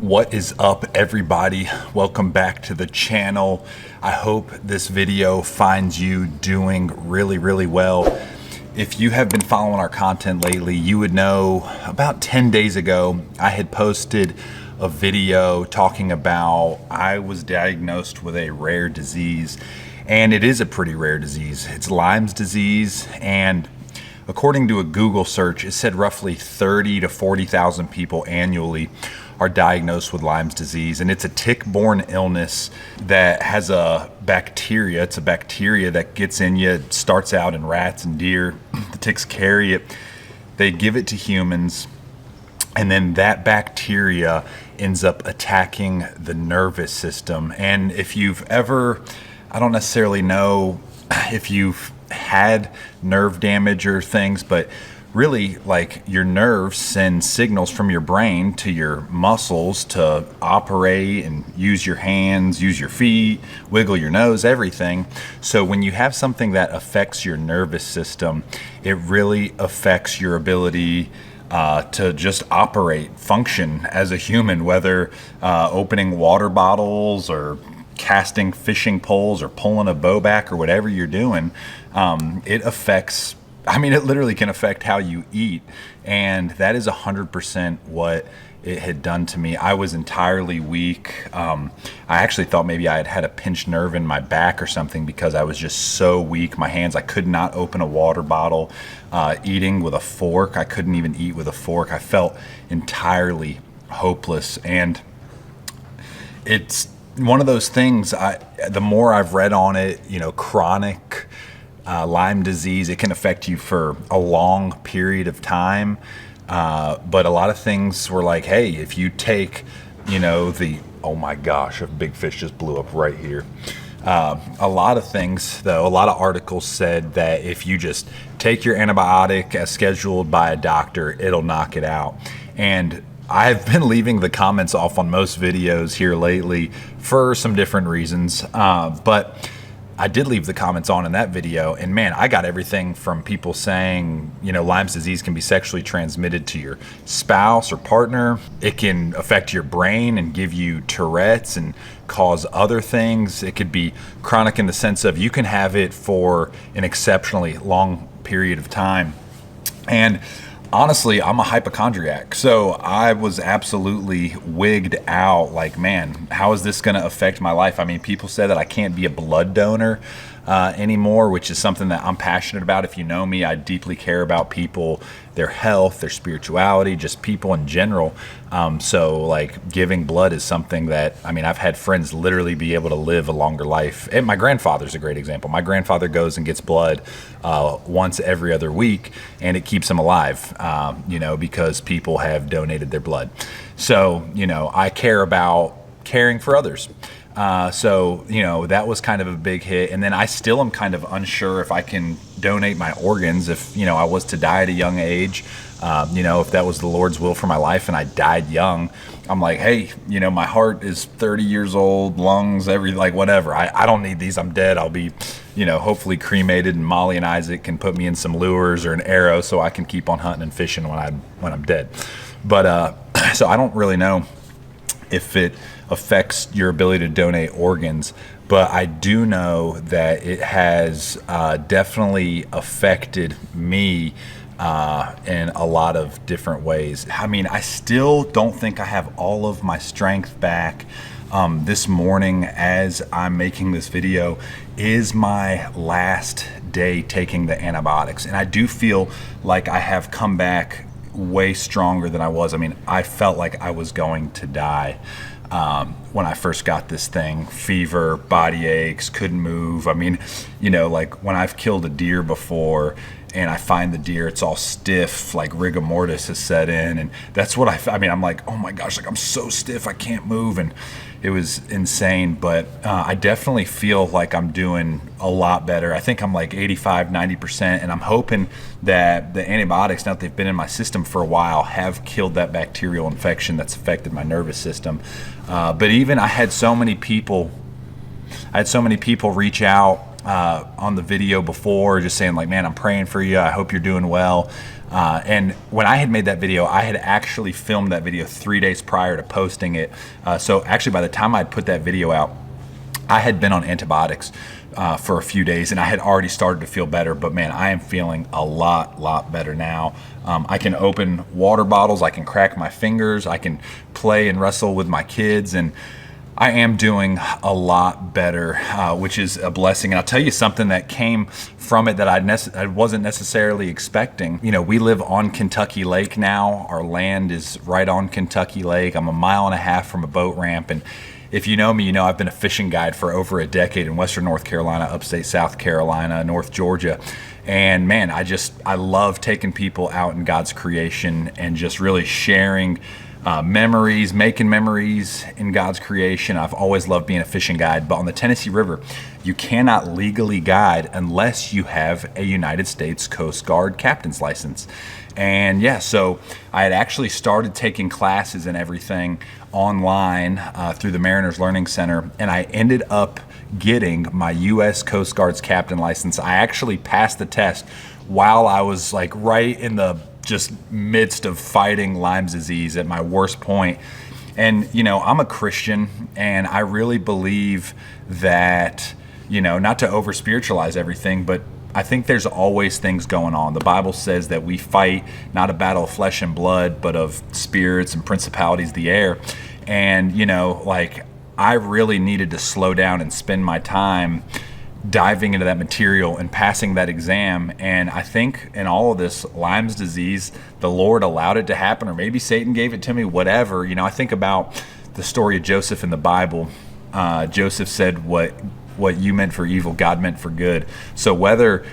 What is up, everybody? Welcome back to the channel. I hope this video finds you doing really well. If you have been following our content lately, you would know about 10 days ago I had posted a video talking about I was diagnosed with a rare disease, and it is a pretty rare disease. It's Lyme's disease, and according to a Google search, it said roughly 30 to 40,000 people annually are diagnosed with Lyme's disease, and it's a tick-borne illness that has a bacteria. It's a bacteria that gets in you. It starts out in rats and deer. The ticks carry it. They give it to humans, and then that bacteria ends up attacking the nervous system. And if you've ever, I don't necessarily know if you've had nerve damage or things, but really, like, your nerves send signals from your brain to your muscles to operate and use your hands, use your feet, wiggle your nose, everything. So when you have something that affects your nervous system, it really affects your ability to just operate, function as a human, whether opening water bottles or casting fishing poles or pulling a bow back or whatever you're doing. It affects, it literally can affect how you eat. And that is 100% what it had done to me. I was entirely weak. I actually thought maybe I had had a pinched nerve in my back or something because I was just so weak. My hands, I could not open a water bottle. Eating with a fork, I couldn't even eat with a fork. I felt entirely hopeless. And it's one of those things, the more I've read on it, chronic Lyme disease, it can affect you for a long period of time. But a lot of things were like, hey, if you take, oh my gosh, a big fish just blew up right here. A lot of things, though, a lot of articles said that if you just take your antibiotic as scheduled by a doctor, it'll knock it out. And I've been leaving the comments off on most videos here lately for some different reasons, but I did leave the comments on in that video, and man, I got everything from people saying, Lyme's disease can be sexually transmitted to your spouse or partner. It can affect your brain and give you Tourette's and cause other things. It could be chronic in the sense of you can have it for an exceptionally long period of time. And honestly, I'm a hypochondriac, so I was absolutely wigged out. Like, man, how is this going to affect my life? People said that I can't be a blood donor anymore, which is something that I'm passionate about. If you know me, I deeply care about people, their health, their spirituality, just people in general. So like giving blood is something that, I've had friends literally be able to live a longer life. And my grandfather's a great example. My grandfather goes and gets blood once every other week, and it keeps him alive, because people have donated their blood. So, I care about caring for others. So that was kind of a big hit. And then I still am kind of unsure if I can donate my organs if, I was to die at a young age, if that was the Lord's will for my life and I died young. I'm like, hey, my heart is 30 years old, lungs, whatever. I don't need these. I'm dead. I'll be, hopefully cremated, and Molly and Isaac can put me in some lures or an arrow so I can keep on hunting and fishing when I'm dead. But, so I don't really know if it affects your ability to donate organs, but I do know that it has definitely affected me in a lot of different ways. I still don't think I have all of my strength back. This morning, as I'm making this video, is my last day taking the antibiotics, and I do feel like I have come back way stronger than I was. I felt like I was going to die when I first got this thing. Fever, body aches, couldn't move. Like when I've killed a deer before and I find the deer, it's all stiff, like rigor mortis has set in, and that's what I'm like, oh my gosh, like I'm so stiff, I can't move, and it was insane. But I definitely feel like I'm doing a lot better. I think I'm like 85, 90%, and I'm hoping that the antibiotics, now that they've been in my system for a while, have killed that bacterial infection that's affected my nervous system. But even I had so many people reach out on the video before, just saying like, man, I'm praying for you. I hope you're doing well. And when I had made that video, I had actually filmed that video 3 days prior to posting it. So actually by the time I'd put that video out, I had been on antibiotics for a few days, and I had already started to feel better. But man, I am feeling a lot better now. I can open water bottles, I can crack my fingers, I can play and wrestle with my kids, and I am doing a lot better, which is a blessing. And I'll tell you something that came from it that I wasn't necessarily expecting. You know, we live on Kentucky Lake now. Our land is right on Kentucky Lake. I'm 1.5 miles from a boat ramp. And if you know me, you know I've been a fishing guide for over a decade in Western North Carolina, upstate South Carolina, North Georgia. And man, I love taking people out in God's creation and just really sharing memories, making memories in God's creation. I've always loved being a fishing guide, but on the Tennessee River, you cannot legally guide unless you have a United States Coast Guard captain's license. And yeah, so I had actually started taking classes and everything online through the Mariners Learning Center, and I ended up getting my U.S. Coast Guard's captain license. I actually passed the test while I was like right in the just midst of fighting Lyme disease at my worst point. And you know, I'm a Christian, and I really believe that, you know, not to over spiritualize everything, but I think there's always things going on. The Bible says that we fight not a battle of flesh and blood, but of spirits and principalities of the air. And you know, like, I really needed to slow down and spend my time diving into that material and passing that exam. And I think in all of this Lyme disease, the Lord allowed it to happen, or maybe Satan gave it to me, whatever. You know, I think about the story of Joseph in the Bible. Joseph said, what you meant for evil, God meant for good. So whether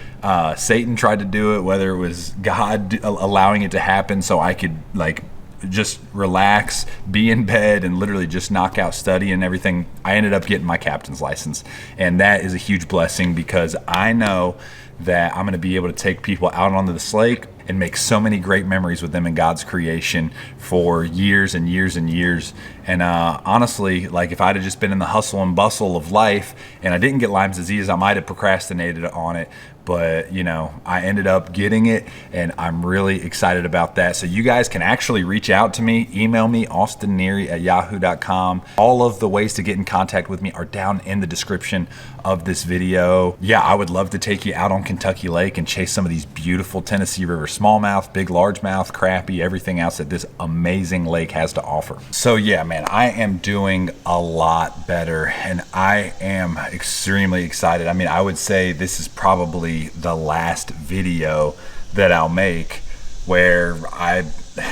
Satan tried to do it, whether it was God allowing it to happen so I could like just relax, be in bed, and literally just knock out study and everything, I ended up getting my captain's license. And that is a huge blessing, because I know that I'm going to be able to take people out onto this lake and make so many great memories with them in God's creation for years and years and years. And honestly, like, if I'd have just been in the hustle and bustle of life and I didn't get Lyme disease, I might have procrastinated on it. But you know, I ended up getting it, and I'm really excited about that. So you guys can actually reach out to me, email me, austinneary@yahoo.com. All of the ways to get in contact with me are down in the description of this video. Yeah, I would love to take you out on Kentucky Lake and chase some of these beautiful Tennessee River smallmouth, big largemouth, crappie, everything else that this amazing lake has to offer. So yeah, man, I am doing a lot better, and I am extremely excited. I mean, I would say this is probably the last video that I'll make where I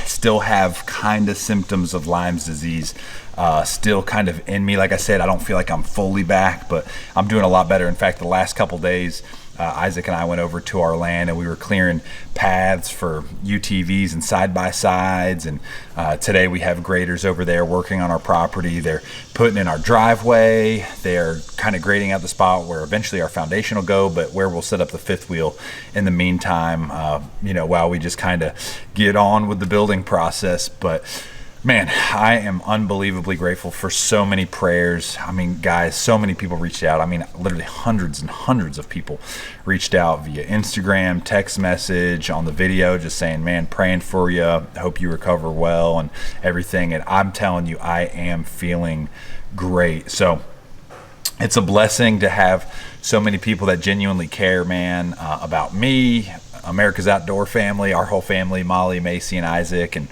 still have kind of symptoms of Lyme disease still kind of in me. Like I said, I don't feel like I'm fully back, but I'm doing a lot better. In fact, the last couple days, Isaac and I went over to our land, and we were clearing paths for UTVs and side-by-sides. And today we have graders over there working on our property. They're putting in our driveway. They're kind of grading out the spot where eventually our foundation will go, but where we'll set up the fifth wheel in the meantime, you know, while we just kind of get on with the building process. But man, I am unbelievably grateful for so many prayers. I mean, guys, so many people reached out. I mean, literally hundreds and hundreds of people reached out via Instagram, text message, on the video, just saying, man, praying for you. Hope you recover well and everything. And I'm telling you, I am feeling great. So it's a blessing to have so many people that genuinely care, man, about me, America's Outdoor family, our whole family, Molly, Macy, and Isaac. And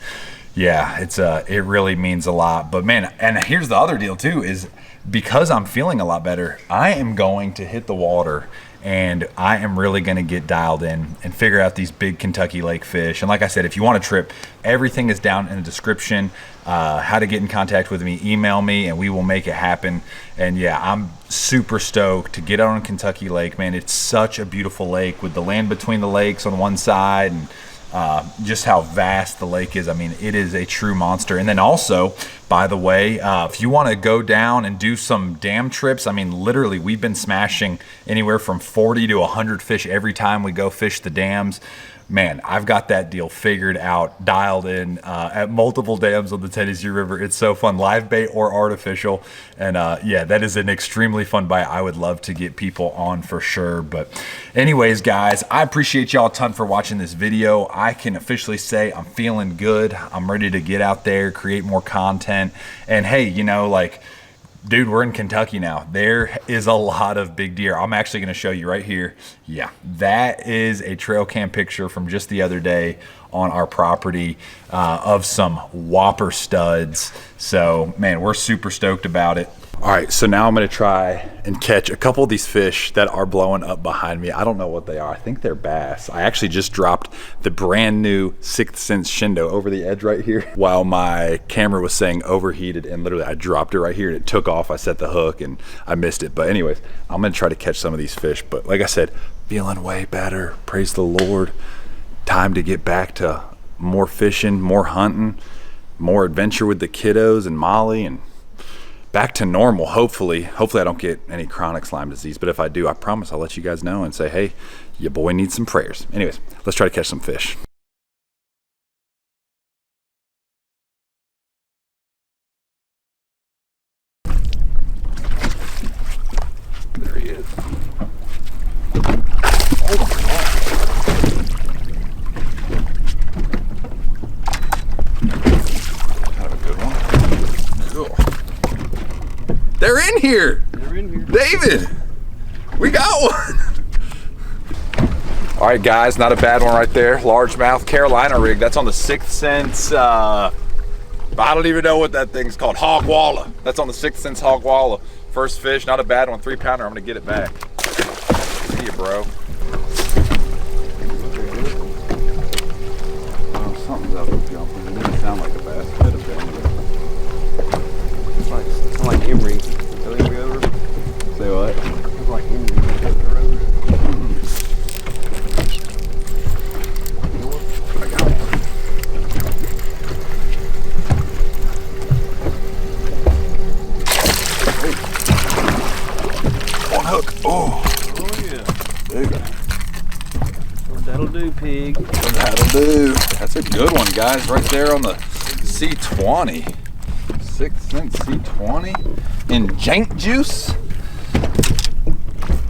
yeah, it really means a lot. But man, and here's the other deal too, is because I'm feeling a lot better, I am going to hit the water, and I am really going to get dialed in and figure out these big Kentucky Lake fish. And like I said, if you want a trip, everything is down in the description. How to get in contact with me, email me, and we will make it happen. And yeah, I'm super stoked to get out on Kentucky Lake, man. It's such a beautiful lake with the land between the lakes on one side, and just how vast the lake is. I mean, it is a true monster. And then also, by the way, if you want to go down and do some dam trips, I mean, literally, we've been smashing anywhere from 40 to 100 fish every time we go fish the dams. man, I've got that deal figured out, dialed in at multiple dams on the Tennessee River. It's so fun, live bait or artificial. And yeah, that is an extremely fun bite. I would love to get people on for sure. But anyways, guys, I appreciate y'all a ton for watching this video. I can officially say I'm feeling good. I'm ready to get out there, create more content. And hey, you know, like, dude, we're in Kentucky now. There is a lot of big deer. I'm actually going to show you right here. Yeah, that is a trail cam picture from just the other day on our property of some whopper studs. So, man, we're super stoked about it. All right, so now I'm going to try and catch a couple of these fish that are blowing up behind me. I don't know what they are. I think they're bass. I actually just dropped the brand new 6th Sense Shindo over the edge right here while my camera was saying overheated, and literally I dropped it right here and it took off. I set the hook and I missed it. But anyways, I'm going to try to catch some of these fish. But like I said, feeling way better. Praise the Lord. Time to get back to more fishing, more hunting, more adventure with the kiddos and Molly, and back to normal. Hopefully I don't get any chronic Lyme disease, but if I do, I promise I'll let you guys know and say, hey, your boy needs some prayers. Anyways, let's try to catch some fish. There he is. Oh my God. Kind of a good one. Cool. They're in here. They're in here. David, we got one. All right, guys, not a bad one right there. Largemouth Carolina rig. That's on the 6th Sense. I don't even know what that thing's called. Hog Walla. That's on the 6th Sense Hog Walla. First fish, not a bad one. 3-pounder. I'm gonna get it back. See you, bro. Oh, something's up with jumping. It didn't sound like a bass. It could have been. It's like Emery. Say what? It's like Emery. I got one. One hook. Oh. Oh yeah. There you go. Well, that'll do, pig. That'll do. That's a good one, guys. Right there on the C20. 6th Sense C20 in jank juice.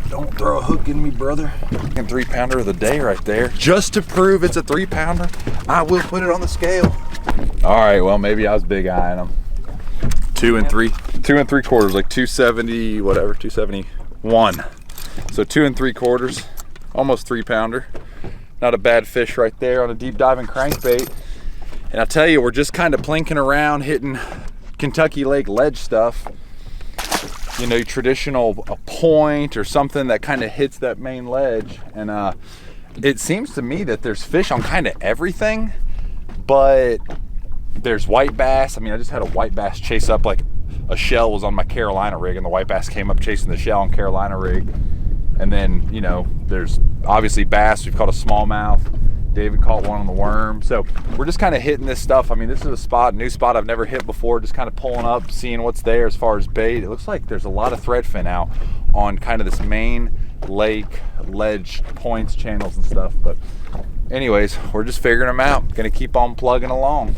Don't throw a hook in me, brother. 3-pounder of the day right there. Just to prove it's a 3-pounder, I will put it on the scale. All right, well, maybe I was big eyeing them. 2 3/4, like 270, whatever, 271. So 2 3/4, almost 3-pounder. Not a bad fish right there on a deep diving crankbait. And I tell you, we're just kind of plinking around, hitting Kentucky Lake ledge stuff. You know, traditional a point or something that kind of hits that main ledge. And it seems to me that there's fish on kind of everything, but there's white bass. I mean, I just had a white bass chase up, like a shell was on my Carolina rig, and the white bass came up chasing the shell on Carolina rig. And then, you know, there's obviously bass. We've caught a smallmouth. David caught one on the worm. So we're just kind of hitting this stuff. I mean, this is a new spot I've never hit before, just kind of pulling up, seeing what's there as far as bait. It looks like there's a lot of threadfin out on kind of this main lake, ledge, points, channels and stuff. But anyways, we're just figuring them out. Gonna keep on plugging along.